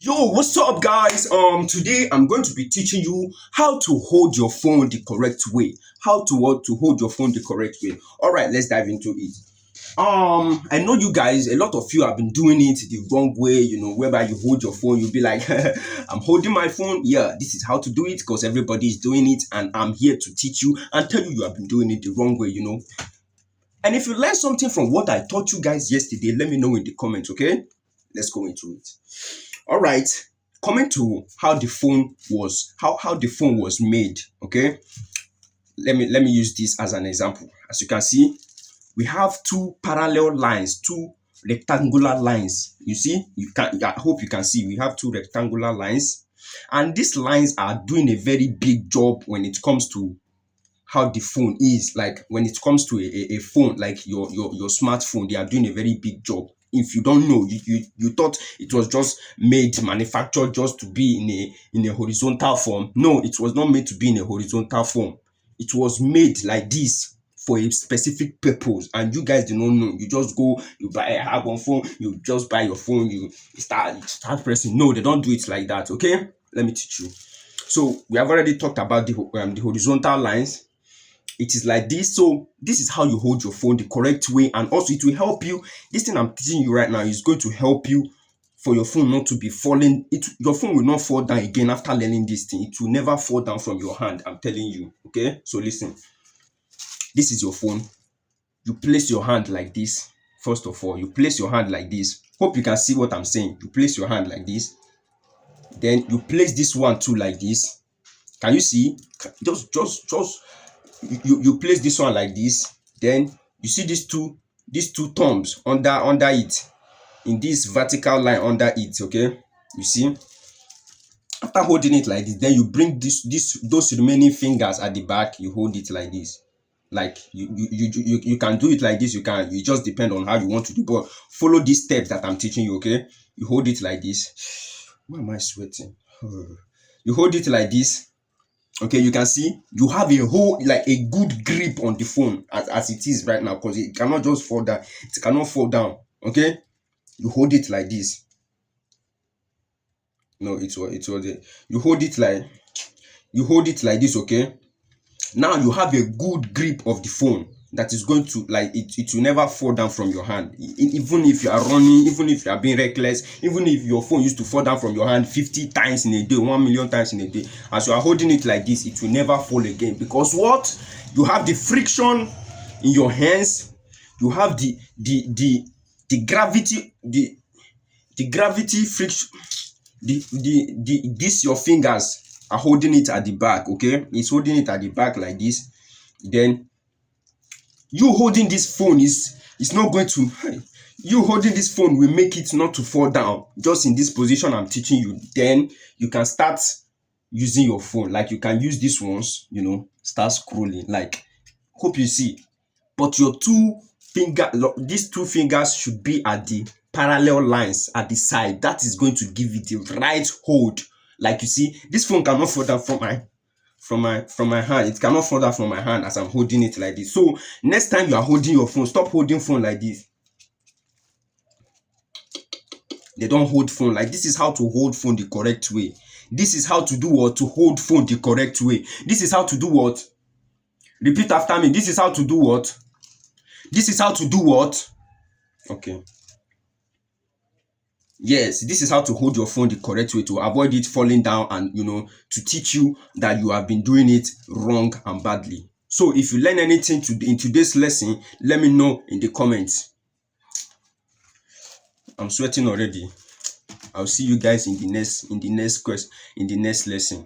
Yo, what's up, guys? Today I'm going to be teaching you how to hold your phone the correct way. How to what to hold your phone the correct way. All right, let's dive into it. I know you guys, a lot of you have been doing it the wrong way, whereby you hold your phone, you'll be like, I'm holding my phone. Yeah, this is how to do it because everybody is doing it, and I'm here to teach you and tell you you have been doing it the wrong way. And if you learned something from what I taught you guys yesterday, let me know in the comments, okay? Let's go into it. All right, coming to how the phone was made. Okay, let me use this as an example. As you can see, we have two parallel lines, two rectangular lines. You see, I hope you can see we have two rectangular lines, and these lines are doing a very big job when it comes to how the phone is. Like when it comes to a phone like your smartphone, they are doing a very big job. If you don't know, you thought it was just manufactured just to be in a horizontal form. No, it was not made to be in a horizontal form. It was made like this for a specific purpose, and you guys do not know. You just go, you buy a hard phone, you just buy your phone, you start pressing. No, they don't do it like that. Okay, let me teach you. So we have already talked about the horizontal lines. It is like this. So this is how you hold your phone the correct way, and also it will help you. This thing I'm teaching you right now is going to help you for your phone not to be falling. Your phone will not fall down again after learning this thing. It will never fall down from your hand, I'm telling you. Okay, so listen. This is your phone. You place your hand like this. First of all, you place your hand like this. Hope you can see what I'm saying. You place your hand like this, then you place this one too like this. Can you see? Just you place this one like this, then you see these two thumbs under it, in this vertical line under it. Okay, you see, after holding it like this, then you bring those remaining fingers at the back, you hold it like this. Like you can do it like this, you just depend on how you want to do, but follow these steps that I'm teaching you. Okay, you hold it like this. Why am I sweating? You hold it like this. Okay, you can see you have a good grip on the phone as it is right now, because it cannot just fall down. It cannot fall down. Okay, you hold it like this. No, you hold it like this. Okay, now you have a good grip of the phone that is going to, like, it will never fall down from your hand. Even if you are running, even if you are being reckless, even if your phone used to fall down from your hand 50 times in a day, 1 million times in a day, as you are holding it like this, it will never fall again. Because what? You have the friction in your hands. You have the gravity, the gravity friction. This your fingers are holding it at the back. Okay, it's holding it at the back like this. Then you holding this phone is not going to, you holding this phone will make it not to fall down just in this position I'm teaching you. Then you can start using your phone. Like, you can use this ones, start scrolling. Like, hope you see. But these two fingers should be at the parallel lines at the side. That is going to give it the right hold. Like, you see, this phone cannot fall down from my hand. It cannot fall down from my hand as I'm holding it like this. So next time you are holding your phone, stop holding phone like this. They don't hold phone like this. Is how to hold phone the correct way. This is how to do what? To hold phone the correct way. This is how to do what? Repeat after me. This is how to do what? This is how to do what? Okay. Yes, this is how to hold your phone the correct way, to avoid it falling down, and to teach you that you have been doing it wrong and badly. So if you learn anything in today's lesson, let me know in the comments. I'm sweating already. I'll see you guys in the next lesson.